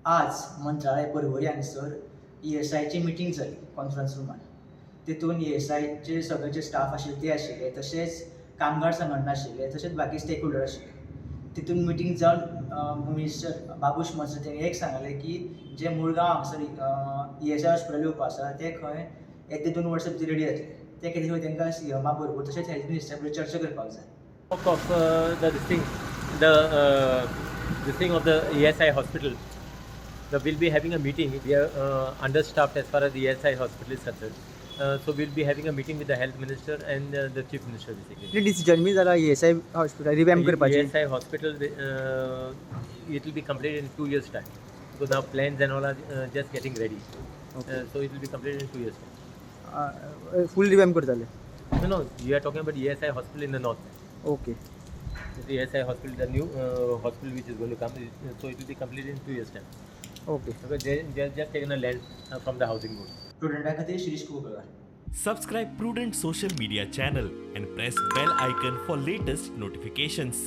आज मंत्रालय परवरी हांगसर ESIची मिटींग जाली कॉन्फरन्स रुमान. तितून ESIचे सगळे जे स्टाफ आशिल्ले ते आशिल्ले, तशेंच कामगार संघटना आशिल्ले, तशेंच बाकी स्टेक होल्डर आशिल्ले. तितून मिटींग जावन मिनिस्टर बाबूश मंसराटे तेणी एक सांगलें की जे मुळगांव हांगसर ESI हॉस्पिटल येवपा आसा ते खंय 1 ते 2 वर्सां भितर रेडी जातले. ते खातीर तांकां CMA बरोबर तशेंच हेल्थ मिनिस्टरा बरोबर चर्चा करपाक जाय. Of the thing of the ESI hospital, we'll be having a meeting. We are understaffed as far as the ESI hospital is concerned. So we'll be having a meeting with the health minister and the chief minister basically. Decision बी जाला ESI hospital revamp करपाची. ESI hospital it will be completed in 2 years time. So now plans and all are just getting ready. Okay. So it will be completed in 2 years time. Full रिवॅम्प करताले. No, you are talking about ESI hospital in the north. Okay. The ESI hospital, the new hospital which is going to come, so it will be completed in 2 years time. Okay. Because they have just taken a land from the housing board. प्रुडंटा खातीर Shirish कुबेकार. Subscribe Prudent social media channel and press bell icon for latest notifications.